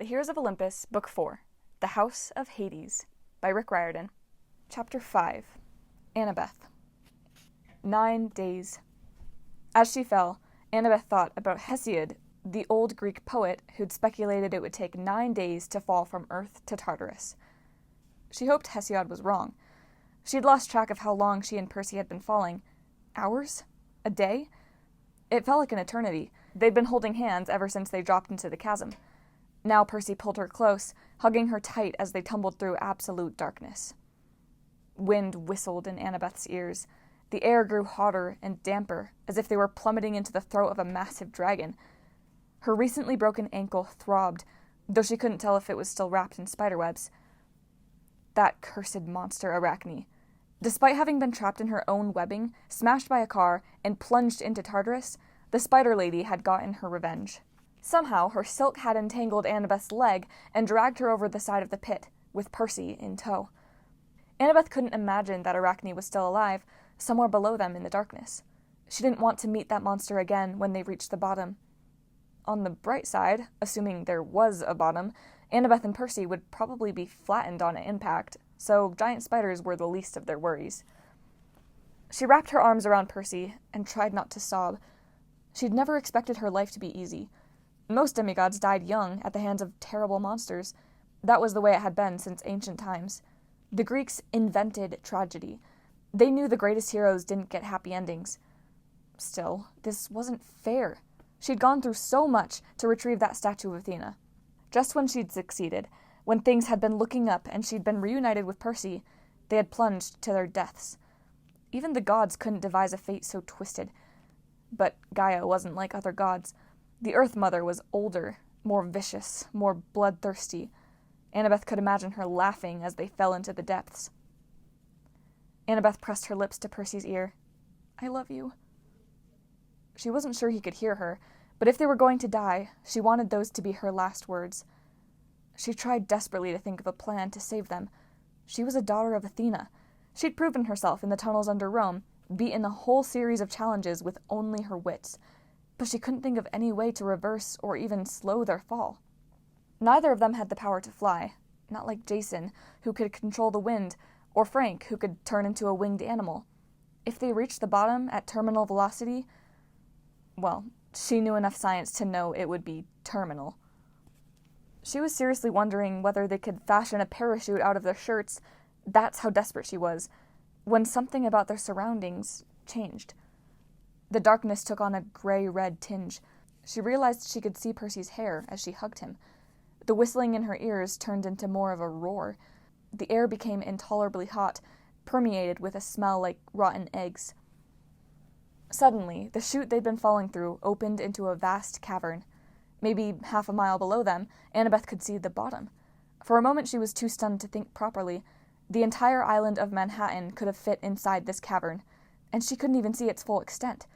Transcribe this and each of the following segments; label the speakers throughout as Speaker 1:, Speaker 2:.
Speaker 1: The Heroes of Olympus, Book 4, The House of Hades, by Rick Riordan. Chapter 5, Annabeth. 9 days. As she fell, Annabeth thought about Hesiod, the old Greek poet who'd speculated it would take 9 days to fall from Earth to Tartarus. She hoped Hesiod was wrong. She'd lost track of how long she and Percy had been falling. Hours? A day? It felt like an eternity. They'd been holding hands ever since they dropped into the chasm. Now Percy pulled her close, hugging her tight as they tumbled through absolute darkness. Wind whistled in Annabeth's ears. The air grew hotter and damper, as if they were plummeting into the throat of a massive dragon. Her recently broken ankle throbbed, though she couldn't tell if it was still wrapped in spiderwebs. That cursed monster Arachne. Despite having been trapped in her own webbing, smashed by a car, and plunged into Tartarus, the spider lady had gotten her revenge. Somehow, her silk had entangled Annabeth's leg and dragged her over the side of the pit, with Percy in tow. Annabeth couldn't imagine that Arachne was still alive, somewhere below them in the darkness. She didn't want to meet that monster again when they reached the bottom. On the bright side, assuming there was a bottom, Annabeth and Percy would probably be flattened on impact, so giant spiders were the least of their worries. She wrapped her arms around Percy and tried not to sob. She'd never expected her life to be easy. Most demigods died young at the hands of terrible monsters. That was the way it had been since ancient times. The Greeks invented tragedy. They knew the greatest heroes didn't get happy endings. Still, this wasn't fair. She'd gone through so much to retrieve that statue of Athena. Just when she'd succeeded, when things had been looking up and she'd been reunited with Percy, they had plunged to their deaths. Even the gods couldn't devise a fate so twisted. But Gaia wasn't like other gods. The Earth Mother was older, more vicious, more bloodthirsty. Annabeth could imagine her laughing as they fell into the depths. Annabeth pressed her lips to Percy's ear. "I love you." She wasn't sure he could hear her, but if they were going to die, she wanted those to be her last words. She tried desperately to think of a plan to save them. She was a daughter of Athena. She'd proven herself in the tunnels under Rome, beaten a whole series of challenges with only her wits. But she couldn't think of any way to reverse or even slow their fall. Neither of them had the power to fly, not like Jason, who could control the wind, or Frank, who could turn into a winged animal. If they reached the bottom at terminal velocity, well, she knew enough science to know it would be terminal. She was seriously wondering whether they could fashion a parachute out of their shirts. That's how desperate she was, when something about their surroundings changed. The darkness took on a gray-red tinge. She realized she could see Percy's hair as she hugged him. The whistling in her ears turned into more of a roar. The air became intolerably hot, permeated with a smell like rotten eggs. Suddenly, the chute they'd been falling through opened into a vast cavern. Maybe half a mile below them, Annabeth could see the bottom. For a moment she was too stunned to think properly. The entire island of Manhattan could have fit inside this cavern, and she couldn't even see its full extent.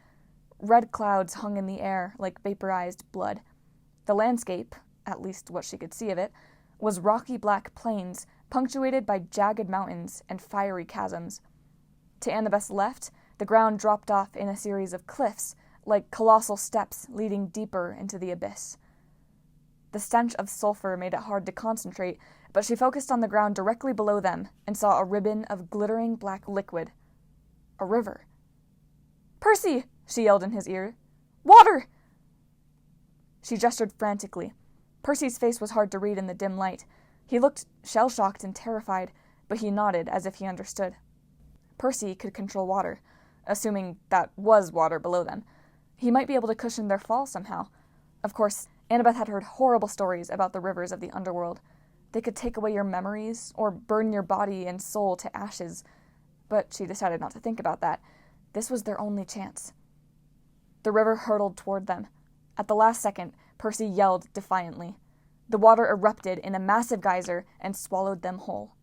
Speaker 1: Red clouds hung in the air like vaporized blood. The landscape, at least what she could see of it, was rocky black plains, punctuated by jagged mountains and fiery chasms. To Annabeth's left, the ground dropped off in a series of cliffs, like colossal steps leading deeper into the abyss. The stench of sulfur made it hard to concentrate, but she focused on the ground directly below them and saw a ribbon of glittering black liquid. A river. "Percy!" she yelled in his ear. "Water!" She gestured frantically. Percy's face was hard to read in the dim light. He looked shell-shocked and terrified, but he nodded as if he understood. Percy could control water, assuming that was water below them. He might be able to cushion their fall somehow. Of course, Annabeth had heard horrible stories about the rivers of the underworld. They could take away your memories, or burn your body and soul to ashes. But she decided not to think about that. This was their only chance. The river hurtled toward them. At the last second, Percy yelled defiantly. The water erupted in a massive geyser and swallowed them whole.